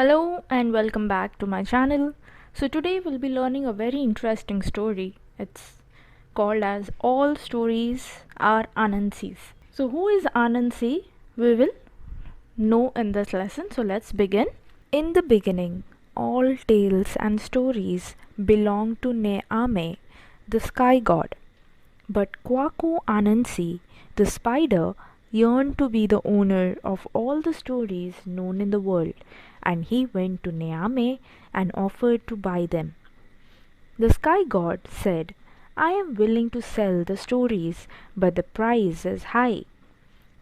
Hello and welcome back to my channel. So today we'll be learning a very interesting story. It's called as All Stories Are Anansis. So who is Anansi? We will know in this lesson. So let's begin. In the beginning, all tales and stories belong to Nyame, the sky god. But Kwaku Anansi, the spider, yearned to be the owner of all the stories known in the world, and he went to Nyame and offered to buy them. The sky god said, "I am willing to sell the stories, but the price is high.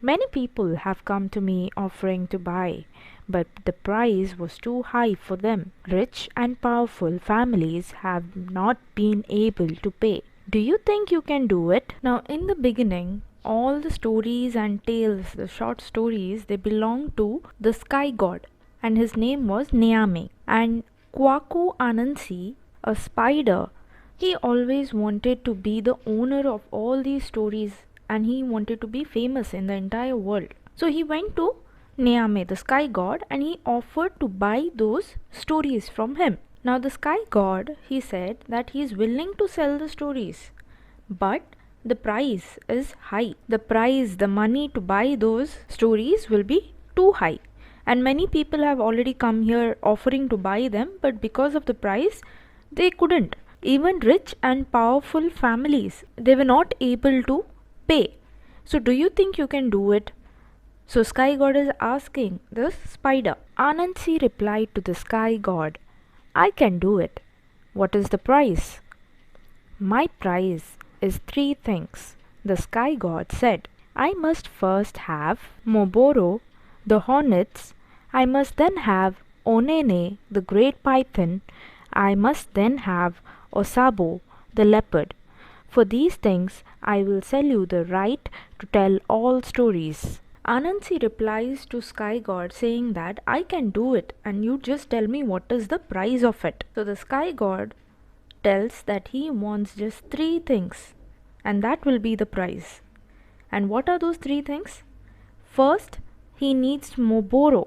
Many people have come to me offering to buy, but the price was too high for them. Rich and powerful families have not been able to pay. Do you think you can do it?" Now, in the beginning, all the stories and tales, the short stories, they belonged to the sky god, and his name was Nyame. And Kwaku Anansi, a spider, he always wanted to be the owner of all these stories, and he wanted to be famous in the entire world. So he went to Nyame, the sky god, and he offered to buy those stories from him. Now the sky god, he said that he is willing to sell the stories, but the price is high. The price, the money to buy those stories will be too high. And many people have already come here offering to buy them, but because of the price, they couldn't. Even rich and powerful families, they were not able to pay. So do you think you can do it? So sky god is asking the spider. Anansi replied to the sky god, "I can do it. What is the price?" "My price is 3 things," the sky god said. "I must first have Moboro, the hornets. I must then have Onene, the great python. I must then have Osabo, the leopard. For these things I will sell you the right to tell all stories." Anansi replies to sky god saying that I can do it and you just tell me what is the price of it. So the sky god tells that he wants just 3 things and that will be the price. And what are those 3 things? First, he needs Moboro.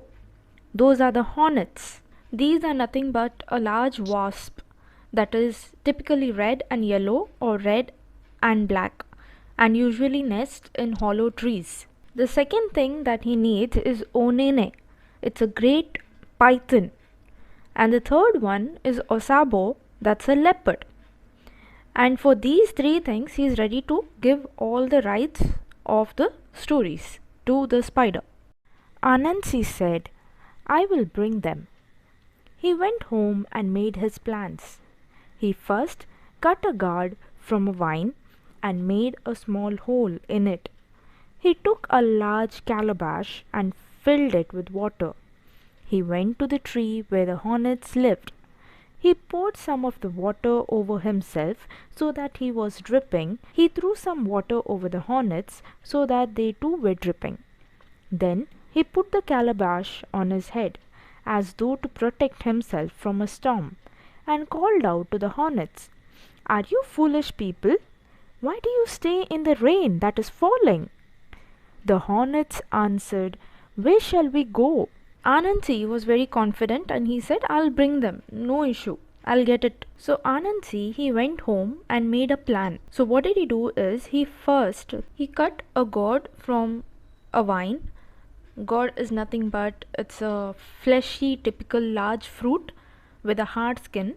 Those are the hornets. These are nothing but a large wasp that is typically red and yellow or red and black and usually nest in hollow trees. The second thing that he needs is Onene. It's a great python. And the third one is Osabo, that's a leopard. And for these 3 things, he is ready to give all the rights of the stories to the spider. Anansi said, "I will bring them." He went home and made his plans. He first cut a gourd from a vine and made a small hole in it. He took a large calabash and filled it with water. He went to the tree where the hornets lived. He poured some of the water over himself so that he was dripping. He threw some water over the hornets so that they too were dripping. Then he put the calabash on his head as though to protect himself from a storm and called out to the hornets, "Are you foolish people? Why do you stay in the rain that is falling?" The hornets answered, "Where shall we go?" Anansi was very confident and he said, "I'll bring them, no issue, I'll get it." So Anansi, he went home and made a plan. So what did he do is, he cut a gourd from a vine. Gourd is nothing but it's a fleshy, typical large fruit with a hard skin,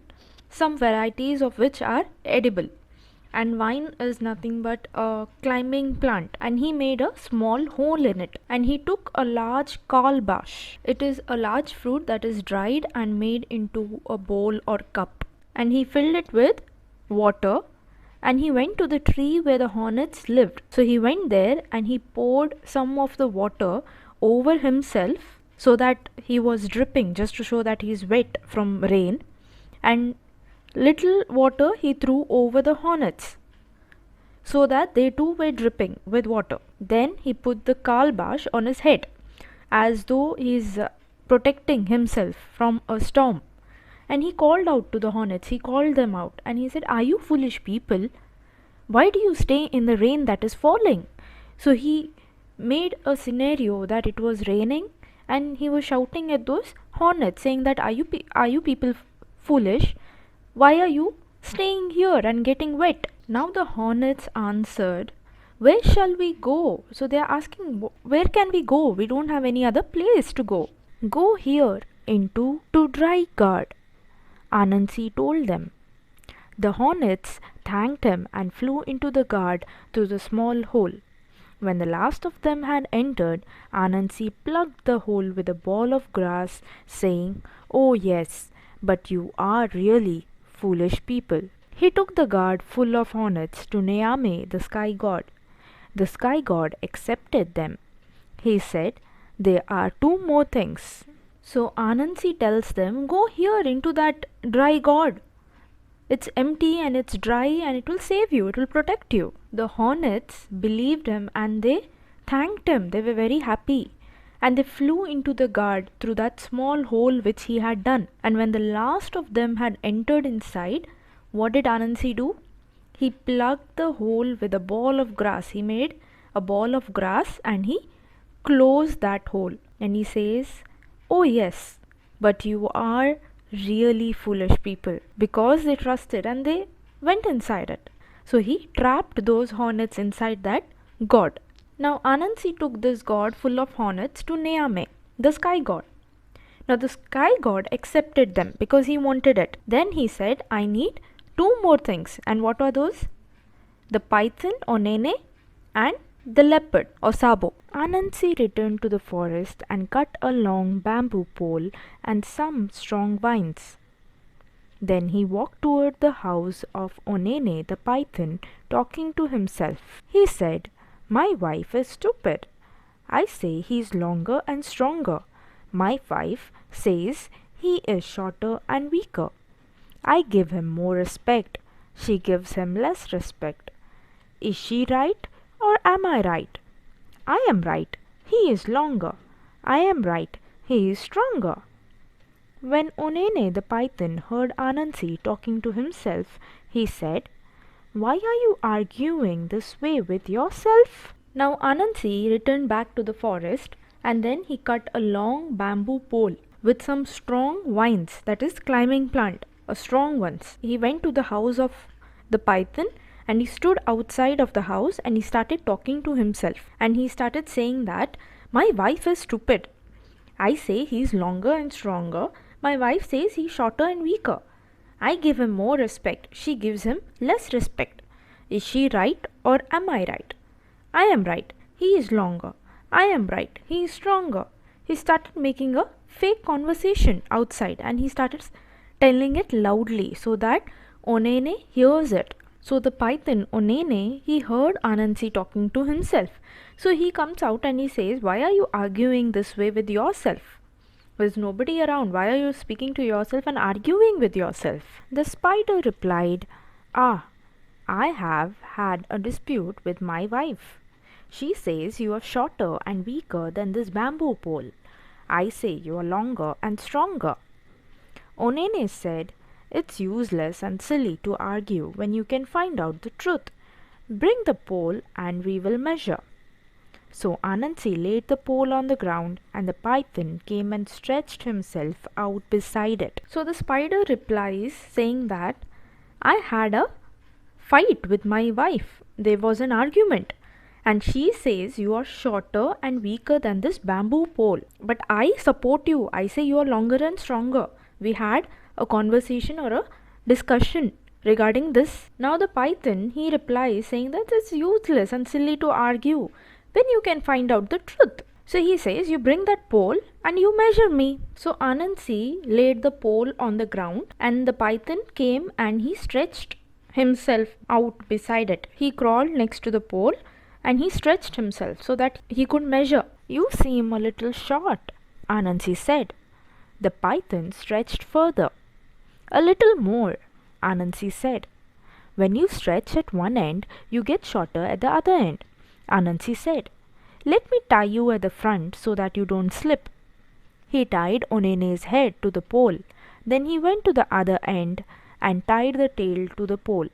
some varieties of which are edible. And vine is nothing but a climbing plant, and he made a small hole in it and he took a large calabash. It is a large fruit that is dried and made into a bowl or cup, and he filled it with water and he went to the tree where the hornets lived. So he went there and he poured some of the water over himself so that he was dripping, just to show that he is wet from rain, and little water he threw over the hornets so that they too were dripping with water. Then he put the calabash on his head as though he is protecting himself from a storm. And he called out to the hornets, he called them out and he said, "Are you foolish people? Why do you stay in the rain that is falling?" So he made a scenario that it was raining and he was shouting at those hornets, saying that are you people foolish? Why are you staying here and getting wet? Now the hornets answered, where shall we go? So they are asking, where can we go? We don't have any other place to go. Go here into to dry guard, Anansi told them. The hornets thanked him and flew into the guard through the small hole. When the last of them had entered, Anansi plugged the hole with a ball of grass, saying, oh yes, but you are really foolish people. He took the guard full of hornets to Nyame, the sky god. The sky god accepted them. He said, there are two more things. So Anansi tells them, go here into that dry god. It's empty and it's dry and it will save you, it will protect you. The hornets believed him and they thanked him. They were very happy. And they flew into the guard through that small hole which he had done. And when the last of them had entered inside, what did Anansi do? He plugged the hole with a ball of grass. He made a ball of grass and he closed that hole. And he says, oh yes, but you are really foolish people, because they trusted and they went inside it. So he trapped those hornets inside that god. Now Anansi took this god full of hornets to Nyame, the sky god. Now the sky god accepted them because he wanted it. Then he said, I need two more things. And what are those? The python or nene and the leopard or sabo. Anansi returned to the forest and cut a long bamboo pole and some strong vines. Then he walked toward the house of Onene the python, talking to himself. He said, my wife is stupid. I say he is longer and stronger. My wife says he is shorter and weaker. I give him more respect. She gives him less respect. Is she right or am I right? I am right. He is longer. I am right. He is stronger. When Onene the python heard Anansi talking to himself, he said, why are you arguing this way with yourself? Now Anansi returned back to the forest and then he cut a long bamboo pole with some strong vines, that is climbing plant, strong ones. He went to the house of the python and he stood outside of the house and he started talking to himself. And he started saying that, my wife is stupid. I say he is longer and stronger. My wife says he is shorter and weaker. I give him more respect. She gives him less respect. Is she right or am I right? I am right. He is longer. I am right. He is stronger. He started making a fake conversation outside and he started telling it loudly so that Onene hears it. So the python Onene, he heard Anansi talking to himself. So he comes out and he says, why are you arguing this way with yourself? There's nobody around. Why are you speaking to yourself and arguing with yourself? The spider replied, I have had a dispute with my wife. She says you are shorter and weaker than this bamboo pole. I say you are longer and stronger. Onene said, it's useless and silly to argue when you can find out the truth. Bring the pole and we will measure. So Anansi laid the pole on the ground and the python came and stretched himself out beside it. So the spider replies saying that I had a fight with my wife. There was an argument and she says you are shorter and weaker than this bamboo pole. But I support you. I say you are longer and stronger. We had a conversation or a discussion regarding this. Now the python, he replies saying that it's useless and silly to argue when you can find out the truth. So he says, you bring that pole and you measure me. So Anansi laid the pole on the ground and the python came and he stretched himself out beside it. He crawled next to the pole and he stretched himself so that he could measure. You seem a little short, Anansi said. The python stretched further. A little more, Anansi said. When you stretch at one end, you get shorter at the other end, Anansi said. Let me tie you at the front so that you don't slip. He tied Onene's head to the pole. Then he went to the other end and tied the tail to the pole.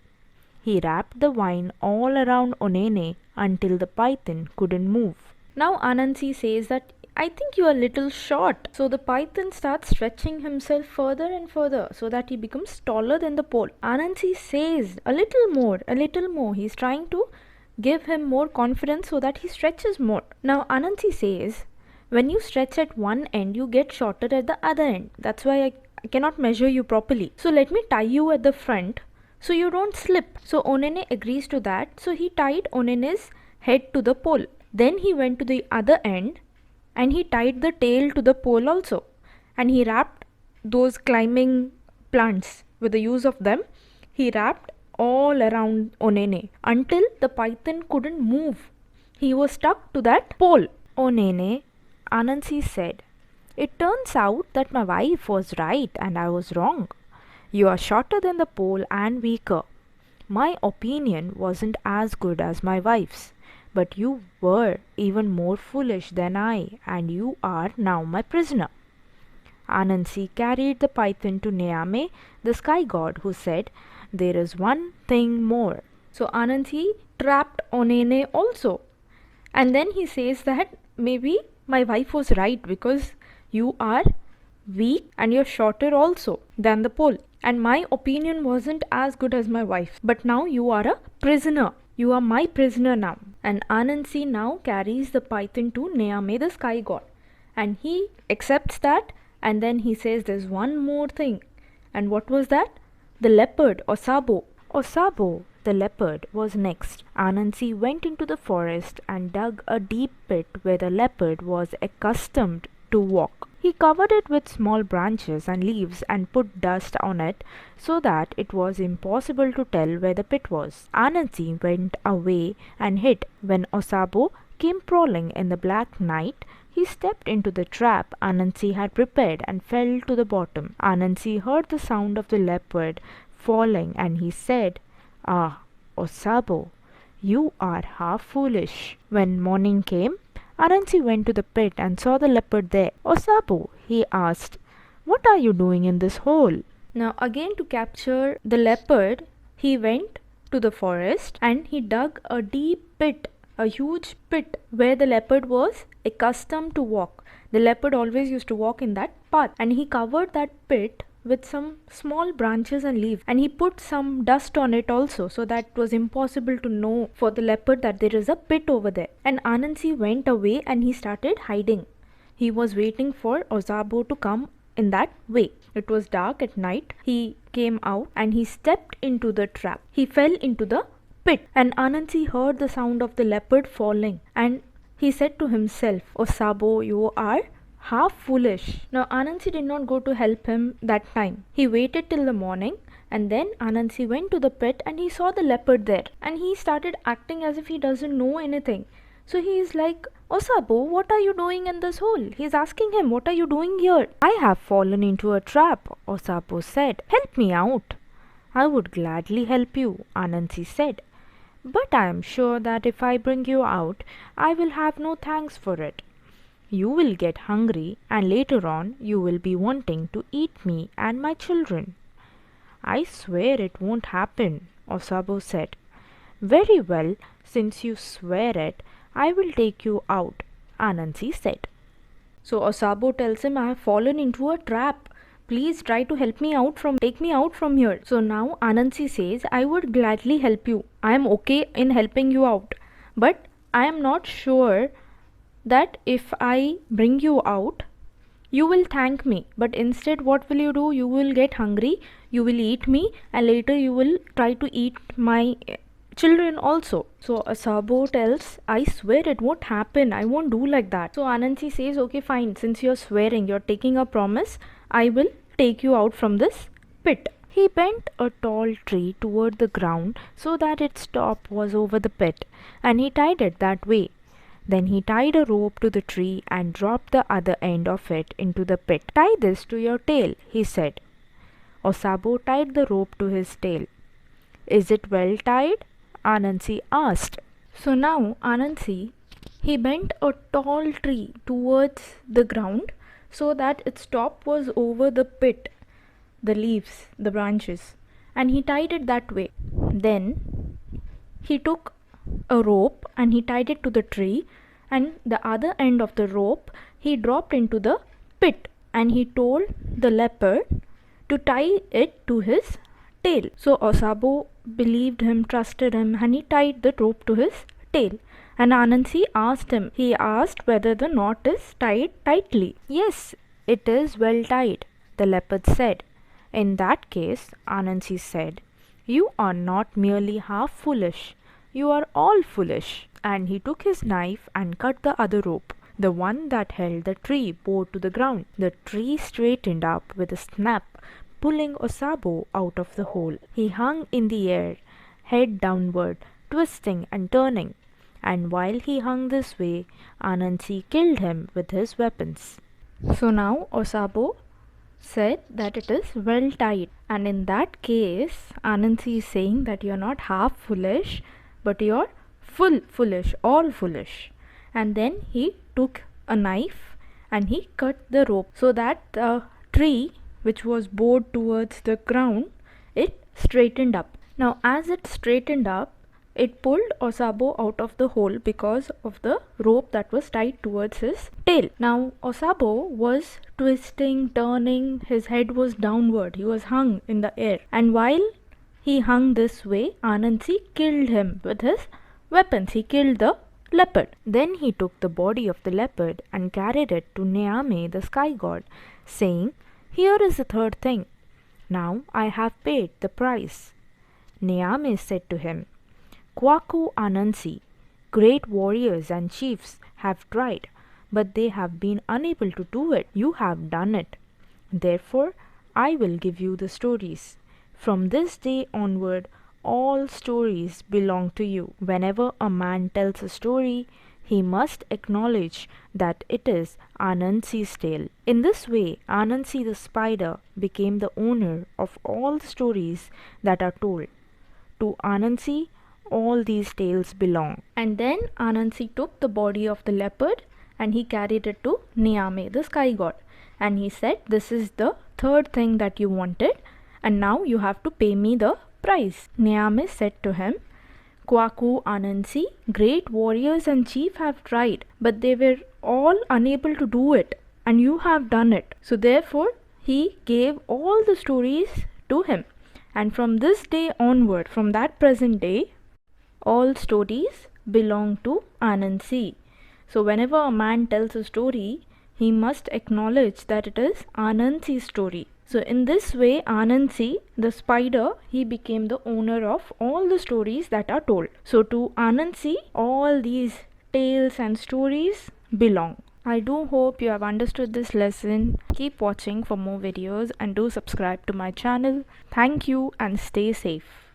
He wrapped the vine all around Onene until the python couldn't move. Now Anansi says that I think you are a little short. So the python starts stretching himself further and further so that he becomes taller than the pole. Anansi says, a little more, a little more. He's trying to give him more confidence so that he stretches more. Now Anansi says, when you stretch at one end, you get shorter at the other end. That's why I cannot measure you properly. So let me tie you at the front so you don't slip. So Onene agrees to that. So he tied Onene's head to the pole. Then he went to the other end and he tied the tail to the pole also. And he wrapped those climbing plants. With the use of them, he wrapped all around Onene until the python couldn't move. He was stuck to that pole. Onene, Anansi said, it turns out that my wife was right and I was wrong. You are shorter than the pole and weaker. My opinion wasn't as good as my wife's, but you were even more foolish than I, and you are now my prisoner. Anansi carried the python to Nyame, the sky god, who said, there is one thing more. So Anansi trapped Onene also. And then he says that maybe my wife was right because you are weak and you're shorter also than the pole. And my opinion wasn't as good as my wife. But now you are a prisoner. You are my prisoner now. And Anansi now carries the python to Nyame, the sky god. And he accepts that. And then he says there's one more thing. And what was that? The leopard, Osabo. Osabo, the leopard, was next. Anansi went into the forest and dug a deep pit where the leopard was accustomed to walk. He covered it with small branches and leaves and put dust on it so that it was impossible to tell where the pit was. Anansi went away and hid. When Osabo came prowling in the black night, he stepped into the trap Anansi had prepared and fell to the bottom. Anansi heard the sound of the leopard falling and he said, Ah, Osabo, you are half foolish. When morning came, Anansi went to the pit and saw the leopard there. Osabo, he asked, what are you doing in this hole? Now again, to capture the leopard, he went to the forest and he dug a deep pit, a huge pit where the leopard was accustomed to walk. The leopard always used to walk in that path, and he covered that pit with some small branches and leaves, and he put some dust on it also so that it was impossible to know for the leopard that there is a pit over there. And Anansi went away and he started hiding. He was waiting for Osabo to come in that way. It was dark at night. He came out and he stepped into the trap. He fell into the pit, and Anansi heard the sound of the leopard falling, and he said to himself, Osabo, you are half foolish. Now Anansi did not go to help him that time. He waited till the morning, and then Anansi went to the pit and he saw the leopard there, and he started acting as if he doesn't know anything. So he is like, Osabo, what are you doing in this hole? He's asking him, what are you doing here? I have fallen into a trap, Osabo said. Help me out. I would gladly help you, Anansi said. But I am sure that if I bring you out, I will have no thanks for it. You will get hungry, and later on you will be wanting to eat me and my children. I swear it won't happen, Osabo said. Very well, since you swear it, I will take you out, Anansi said. So Osabo tells him, I have fallen into a trap. Please try to take me out from here. So now Anansi says, I would gladly help you. I am okay in helping you out. But I am not sure that if I bring you out, you will thank me. But instead, what will you do? You will get hungry, you will eat me, and later you will try to eat my children also. So Osabo tells, I swear it won't happen. I won't do like that. So Anansi says, okay, fine. Since you're swearing, you're taking a promise, I will take you out from this pit. He bent a tall tree toward the ground so that its top was over the pit, and he tied it that way. Then he tied a rope to the tree and dropped the other end of it into the pit. Tie this to your tail, he said. Osabo tied the rope to his tail. Is it well tied? Anansi asked. So now Anansi, he bent a tall tree towards the ground so that its top was over the pit, the leaves, the branches, and he tied it that way. Then he took a rope and he tied it to the tree, and the other end of the rope he dropped into the pit and he told the leopard to tie it to his tail. So Osabo believed him, trusted him, and he tied the rope to his tail. And Anansi asked him, he asked whether the knot is tied tightly. Yes, it is well tied, the leopard said. In that case, Anansi said, you are not merely half foolish, you are all foolish. And he took his knife and cut the other rope, the one that held the tree bow to the ground. The tree straightened up with a snap, pulling Osabo out of the hole. He hung in the air, head downward, twisting and turning. And while he hung this way, Anansi killed him with his weapons. So now Osabo said that it is well tied. And in that case, Anansi is saying that you are not half foolish, but you are full foolish, all foolish. And then he took a knife and he cut the rope so that the tree, which was bowed towards the ground, it straightened up. Now as it straightened up, it pulled Osabo out of the hole because of the rope that was tied towards his tail. Now Osabo was twisting, turning, his head was downward, he was hung in the air. And while he hung this way, Anansi killed him with his weapons. He killed the leopard. Then he took the body of the leopard and carried it to Nyame, the sky god, saying, here is the third thing. Now I have paid the price. Nyame said to him, Kwaku Anansi, great warriors and chiefs have tried, but they have been unable to do it. You have done it. Therefore, I will give you the stories. From this day onward, all stories belong to you. Whenever a man tells a story, he must acknowledge that it is Anansi's tale. In this way, Anansi the spider became the owner of all the stories that are told. To Anansi, all these tales belong. And then Anansi took the body of the leopard and he carried it to Nyame, the sky god. And he said, this is the third thing that you wanted, and now you have to pay me the price. Nyame said to him, Kwaku Anansi, great warriors and chief have tried, but they were all unable to do it, and you have done it. So therefore, he gave all the stories to him. And from this day onward, from that present day, all stories belong to Anansi. So whenever a man tells a story, he must acknowledge that it is Anansi's story. So in this way, Anansi, the spider, he became the owner of all the stories that are told. So to Anansi, all these tales and stories belong. I do hope you have understood this lesson. Keep watching for more videos and do subscribe to my channel. Thank you and stay safe.